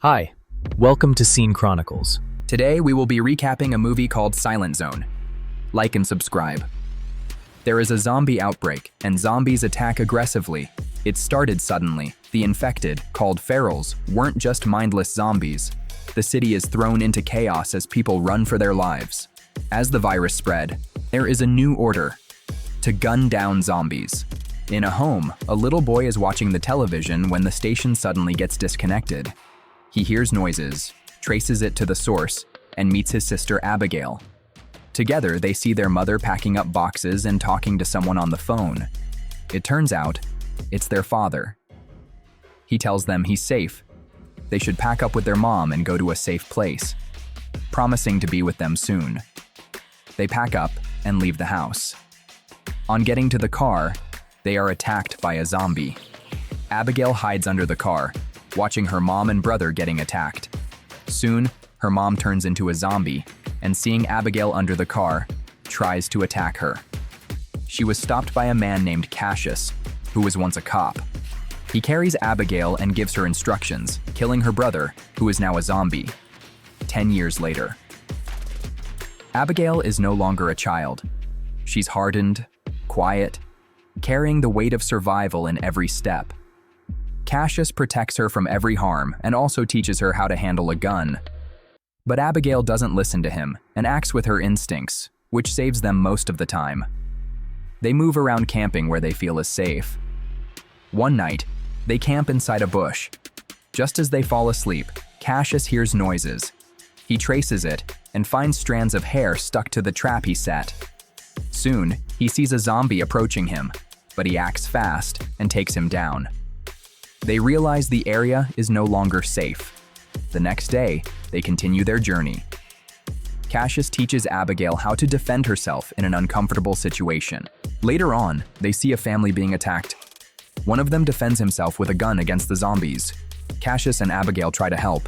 Hi, welcome to Scene Chronicles. Today we will be recapping a movie called Silent Zone. Like and subscribe. There is a zombie outbreak, and zombies attack aggressively. It started suddenly. The infected, called ferals, weren't just mindless zombies. The city is thrown into chaos as people run for their lives. As the virus spread, there is a new order: to gun down zombies. In a home, a little boy is watching the television when the station suddenly gets disconnected. He hears noises, traces it to the source, and meets his sister Abigail. Together, they see their mother packing up boxes and talking to someone on the phone. It turns out, it's their father. He tells them he's safe. They should pack up with their mom and go to a safe place, promising to be with them soon. They pack up and leave the house. On getting to the car, they are attacked by a zombie. Abigail hides under the car, watching her mom and brother getting attacked. Soon, her mom turns into a zombie, and seeing Abigail under the car, tries to attack her. She was stopped by a man named Cassius, who was once a cop. He carries Abigail and gives her instructions, killing her brother, who is now a zombie. 10 years later. Abigail is no longer a child. She's hardened, quiet, carrying the weight of survival in every step. Cassius protects her from every harm and also teaches her how to handle a gun. But Abigail doesn't listen to him and acts with her instincts, which saves them most of the time. They move around camping where they feel is safe. One night, they camp inside a bush. Just as they fall asleep, Cassius hears noises. He traces it and finds strands of hair stuck to the trap he set. Soon, he sees a zombie approaching him, but he acts fast and takes him down. They realize the area is no longer safe. The next day, they continue their journey. Cassius teaches Abigail how to defend herself in an uncomfortable situation. Later on, they see a family being attacked. One of them defends himself with a gun against the zombies. Cassius and Abigail try to help.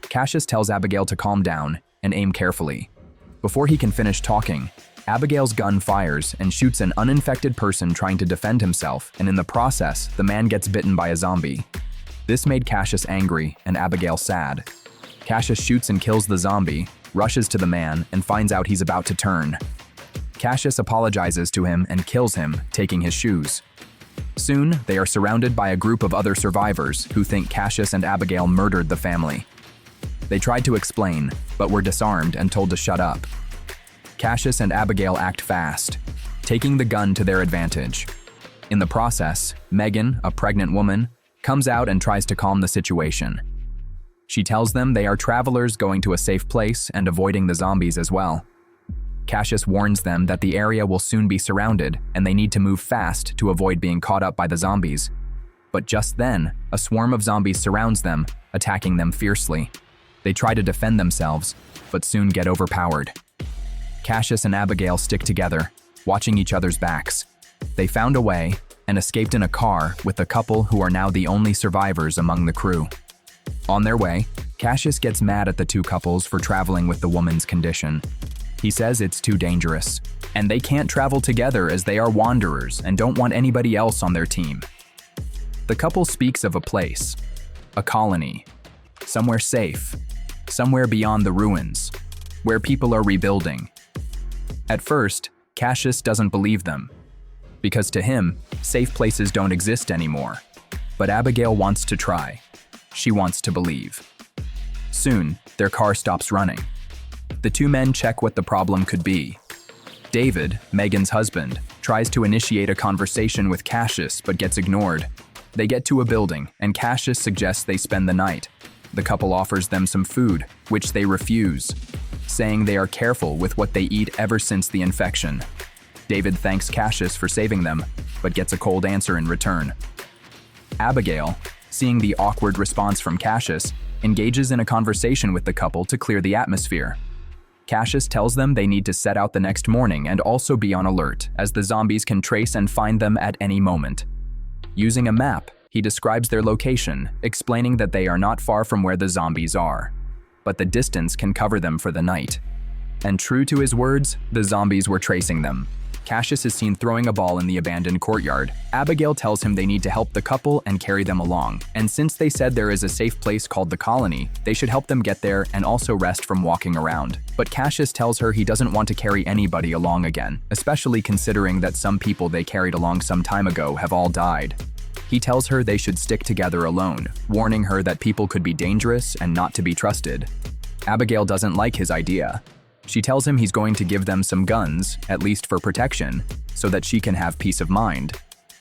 Cassius tells Abigail to calm down and aim carefully. Before he can finish talking, Abigail's gun fires and shoots an uninfected person trying to defend himself, and in the process, the man gets bitten by a zombie. This made Cassius angry and Abigail sad. Cassius shoots and kills the zombie, rushes to the man, and finds out he's about to turn. Cassius apologizes to him and kills him, taking his shoes. Soon, they are surrounded by a group of other survivors who think Cassius and Abigail murdered the family. They tried to explain, but were disarmed and told to shut up. Cassius and Abigail act fast, taking the gun to their advantage. In the process, Megan, a pregnant woman, comes out and tries to calm the situation. She tells them they are travelers going to a safe place and avoiding the zombies as well. Cassius warns them that the area will soon be surrounded and they need to move fast to avoid being caught up by the zombies. But just then, a swarm of zombies surrounds them, attacking them fiercely. They try to defend themselves, but soon get overpowered. Cassius and Abigail stick together, watching each other's backs. They found a way and escaped in a car with the couple who are now the only survivors among the crew. On their way, Cassius gets mad at the two couples for traveling with the woman's condition. He says it's too dangerous, and they can't travel together as they are wanderers and don't want anybody else on their team. The couple speaks of a place, a colony, somewhere safe, somewhere beyond the ruins, where people are rebuilding. At first, Cassius doesn't believe them, because to him, safe places don't exist anymore. But Abigail wants to try. She wants to believe. Soon, their car stops running. The two men check what the problem could be. David, Megan's husband, tries to initiate a conversation with Cassius but gets ignored. They get to a building, and Cassius suggests they spend the night. The couple offers them some food, which they refuse, saying they are careful with what they eat ever since the infection. David thanks Cassius for saving them, but gets a cold answer in return. Abigail, seeing the awkward response from Cassius, engages in a conversation with the couple to clear the atmosphere. Cassius tells them they need to set out the next morning and also be on alert, as the zombies can trace and find them at any moment. Using a map, he describes their location, explaining that they are not far from where the zombies are, but the distance can cover them for the night. And true to his words, the zombies were tracing them. Cassius is seen throwing a ball in the abandoned courtyard. Abigail tells him they need to help the couple and carry them along. And since they said there is a safe place called the colony, they should help them get there and also rest from walking around. But Cassius tells her he doesn't want to carry anybody along again, especially considering that some people they carried along some time ago have all died. He tells her they should stick together alone, warning her that people could be dangerous and not to be trusted. Abigail doesn't like his idea. She tells him he's going to give them some guns, at least for protection, so that she can have peace of mind.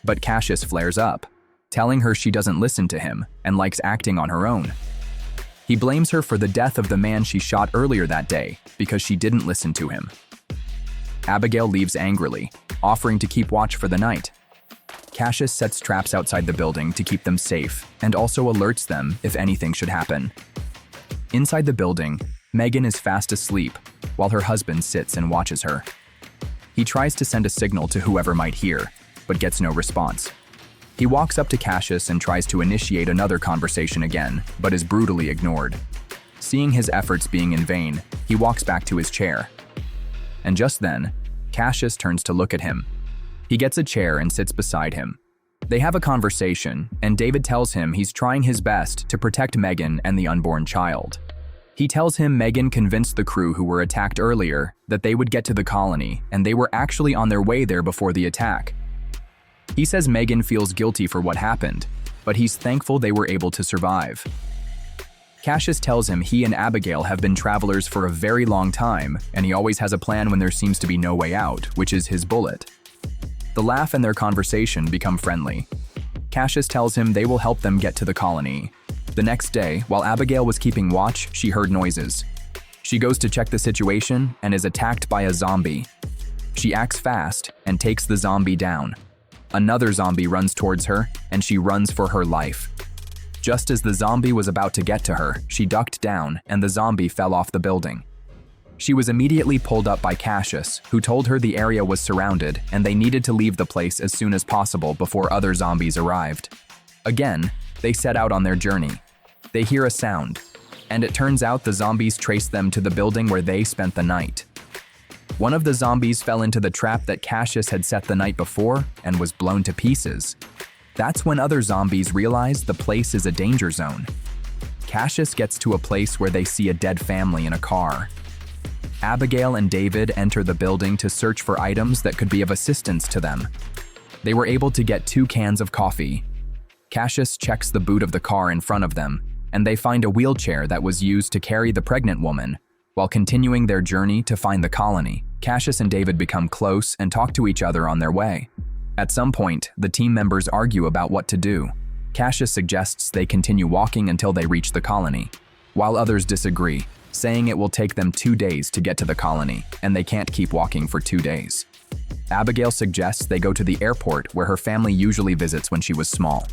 But Cassius flares up, telling her she doesn't listen to him and likes acting on her own. He blames her for the death of the man she shot earlier that day because she didn't listen to him. Abigail leaves angrily, offering to keep watch for the night. Cassius sets traps outside the building to keep them safe and also alerts them if anything should happen. Inside the building, Megan is fast asleep while her husband sits and watches her. He tries to send a signal to whoever might hear, but gets no response. He walks up to Cassius and tries to initiate another conversation again, but is brutally ignored. Seeing his efforts being in vain, he walks back to his chair. And just then, Cassius turns to look at him. He gets a chair and sits beside him. They have a conversation, and David tells him he's trying his best to protect Megan and the unborn child. He tells him Megan convinced the crew who were attacked earlier that they would get to the colony, and they were actually on their way there before the attack. He says Megan feels guilty for what happened, but he's thankful they were able to survive. Cassius tells him he and Abigail have been travelers for a very long time, and he always has a plan when there seems to be no way out, which is his bullet. The laugh and their conversation become friendly. Cassius tells him they will help them get to the colony. The next day, while Abigail was keeping watch, she heard noises. She goes to check the situation and is attacked by a zombie. She acts fast and takes the zombie down. Another zombie runs towards her, and she runs for her life. Just as the zombie was about to get to her, she ducked down, and the zombie fell off the building. She was immediately pulled up by Cassius, who told her the area was surrounded and they needed to leave the place as soon as possible before other zombies arrived. Again, they set out on their journey. They hear a sound, and it turns out the zombies traced them to the building where they spent the night. One of the zombies fell into the trap that Cassius had set the night before and was blown to pieces. That's when other zombies realize the place is a danger zone. Cassius gets to a place where they see a dead family in a car. Abigail and David enter the building to search for items that could be of assistance to them. They were able to get 2 cans of coffee. Cassius checks the boot of the car in front of them, and they find a wheelchair that was used to carry the pregnant woman. While continuing their journey to find the colony, Cassius and David become close and talk to each other on their way. At some point, the team members argue about what to do. Cassius suggests they continue walking until they reach the colony, while others disagree, saying it will take them 2 days to get to the colony, and they can't keep walking for 2 days. Abigail suggests they go to the airport where her family usually visits when she was small.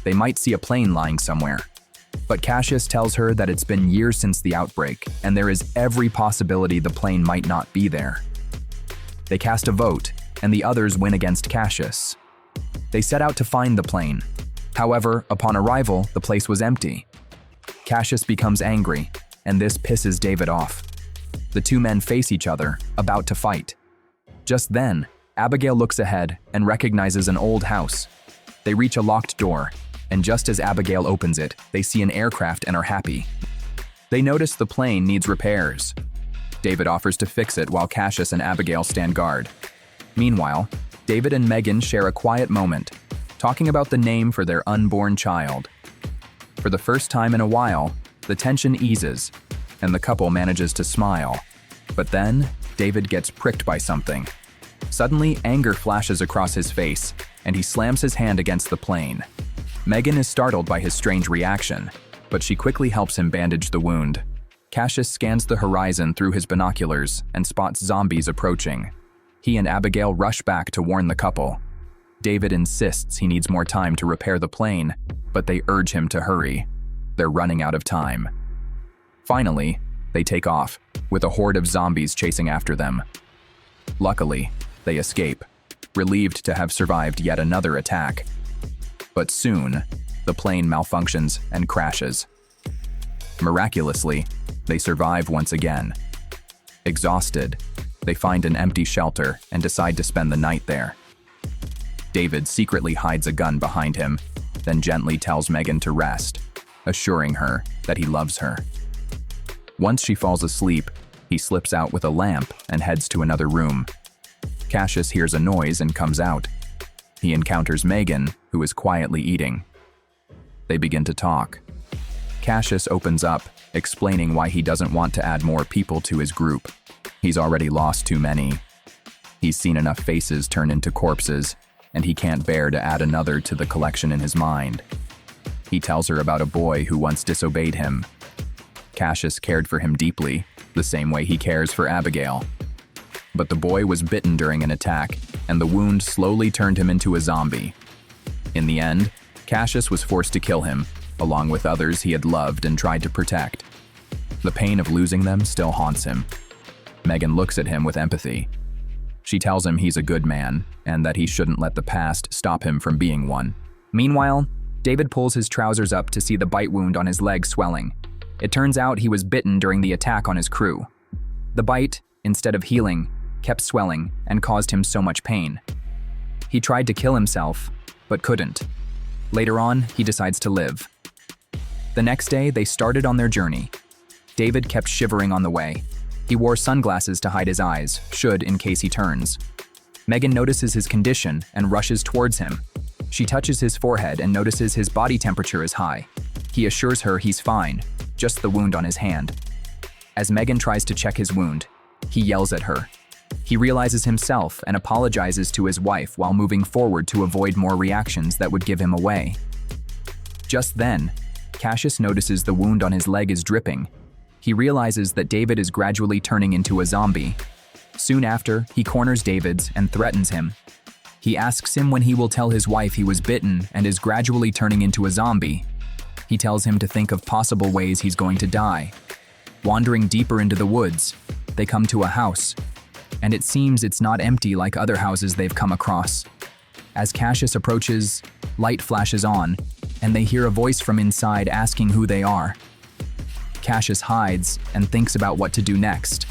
They might see a plane lying somewhere. But Cassius tells her that it's been years since the outbreak, and there is every possibility the plane might not be there. They cast a vote, and the others win against Cassius. They set out to find the plane. However, upon arrival, the place was empty. Cassius becomes angry, and this pisses David off. The 2 men face each other, about to fight. Just then, Abigail looks ahead and recognizes an old house. They reach a locked door, and just as Abigail opens it, they see an aircraft and are happy. They notice the plane needs repairs. David offers to fix it while Cassius and Abigail stand guard. Meanwhile, David and Megan share a quiet moment, talking about the name for their unborn child. For the first time in a while, the tension eases, and the couple manages to smile. But then, David gets pricked by something. Suddenly, anger flashes across his face, and he slams his hand against the plane. Megan is startled by his strange reaction, but she quickly helps him bandage the wound. Cassius scans the horizon through his binoculars and spots zombies approaching. He and Abigail rush back to warn the couple. David insists he needs more time to repair the plane, but they urge him to hurry. They're running out of time. Finally, they take off, with a horde of zombies chasing after them. Luckily, they escape, relieved to have survived yet another attack. But soon, the plane malfunctions and crashes. Miraculously, they survive once again. Exhausted, They find an empty shelter and decide to spend the night there. David secretly hides a gun behind him, then gently tells Megan to rest, assuring her that he loves her. Once she falls asleep, he slips out with a lamp and heads to another room. Cassius hears a noise and comes out. He encounters Megan, who is quietly eating. They begin to talk. Cassius opens up, explaining why he doesn't want to add more people to his group. He's already lost too many. He's seen enough faces turn into corpses, and he can't bear to add another to the collection in his mind. He tells her about a boy who once disobeyed him. Cassius cared for him deeply, the same way he cares for Abigail. But the boy was bitten during an attack, and the wound slowly turned him into a zombie. In the end, Cassius was forced to kill him, along with others he had loved and tried to protect. The pain of losing them still haunts him. Megan looks at him with empathy. She tells him he's a good man, and that he shouldn't let the past stop him from being one. Meanwhile, David pulls his trousers up to see the bite wound on his leg swelling. It turns out he was bitten during the attack on his crew. The bite, instead of healing, kept swelling and caused him so much pain. He tried to kill himself, but couldn't. Later on, he decides to live. The next day, they started on their journey. David kept shivering on the way. He wore sunglasses to hide his eyes, in case he turns. Megan notices his condition and rushes towards him. She touches his forehead and notices his body temperature is high. He assures her he's fine, just the wound on his hand. As Megan tries to check his wound, he yells at her. He realizes himself and apologizes to his wife while moving forward to avoid more reactions that would give him away. Just then, Cassius notices the wound on his leg is dripping. He realizes that David is gradually turning into a zombie. Soon after, he corners David's and threatens him. He asks him when he will tell his wife he was bitten and is gradually turning into a zombie. He tells him to think of possible ways he's going to die. Wandering deeper into the woods, they come to a house, and it seems it's not empty like other houses they've come across. As Cassius approaches, light flashes on, and they hear a voice from inside asking who they are. Cassius hides and thinks about what to do next.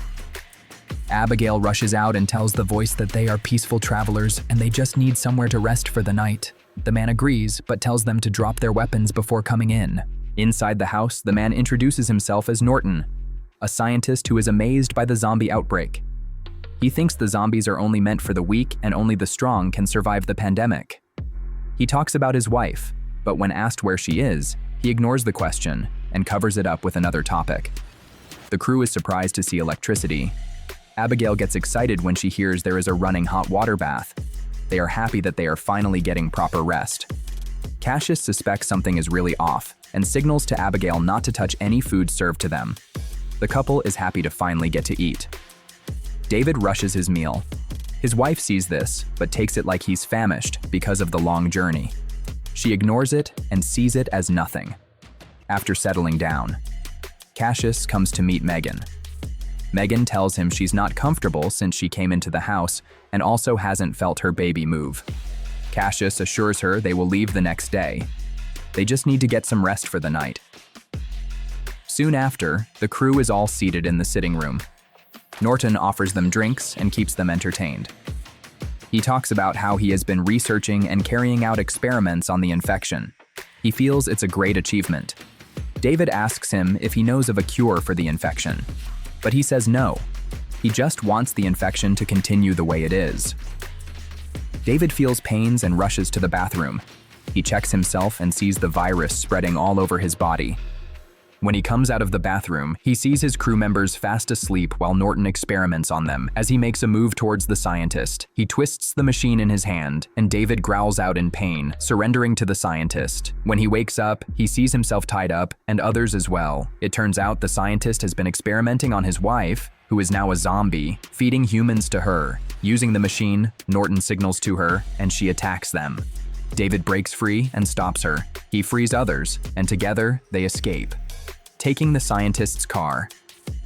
Abigail rushes out and tells the voice that they are peaceful travelers and they just need somewhere to rest for the night. The man agrees, but tells them to drop their weapons before coming in. Inside the house, the man introduces himself as Norton, a scientist who is amazed by the zombie outbreak. He thinks the zombies are only meant for the weak and only the strong can survive the pandemic. He talks about his wife, but when asked where she is, he ignores the question and covers it up with another topic. The crew is surprised to see electricity. Abigail gets excited when she hears there is a running hot water bath. They are happy that they are finally getting proper rest. Cassius suspects something is really off and signals to Abigail not to touch any food served to them. The couple is happy to finally get to eat. David rushes his meal. His wife sees this, but takes it like he's famished because of the long journey. She ignores it and sees it as nothing. After settling down, Cassius comes to meet Megan. Megan tells him she's not comfortable since she came into the house and also hasn't felt her baby move. Cassius assures her they will leave the next day. They just need to get some rest for the night. Soon after, the crew is all seated in the sitting room. Norton offers them drinks and keeps them entertained. He talks about how he has been researching and carrying out experiments on the infection. He feels it's a great achievement. David asks him if he knows of a cure for the infection, but he says no. He just wants the infection to continue the way it is. David feels pains and rushes to the bathroom. He checks himself and sees the virus spreading all over his body. When he comes out of the bathroom, he sees his crew members fast asleep while Norton experiments on them. As he makes a move towards the scientist, he twists the machine in his hand, and David growls out in pain, surrendering to the scientist. When he wakes up, he sees himself tied up, and others as well. It turns out the scientist has been experimenting on his wife, who is now a zombie, feeding humans to her. Using the machine, Norton signals to her, and she attacks them. David breaks free and stops her. He frees others, and together, they escape. Taking the scientist's car.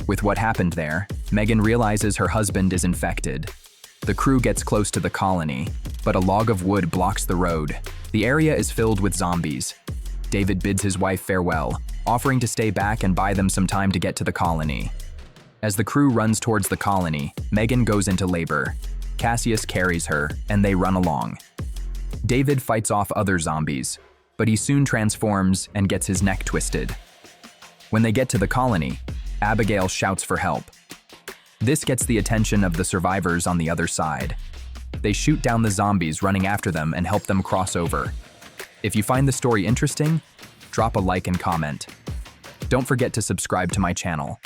With what happened there, Megan realizes her husband is infected. The crew gets close to the colony, but a log of wood blocks the road. The area is filled with zombies. David bids his wife farewell, offering to stay back and buy them some time to get to the colony. As the crew runs towards the colony, Megan goes into labor. Cassius carries her, and they run along. David fights off other zombies, but he soon transforms and gets his neck twisted. When they get to the colony, Abigail shouts for help. This gets the attention of the survivors on the other side. They shoot down the zombies running after them and help them cross over. If you find the story interesting, drop a like and comment. Don't forget to subscribe to my channel.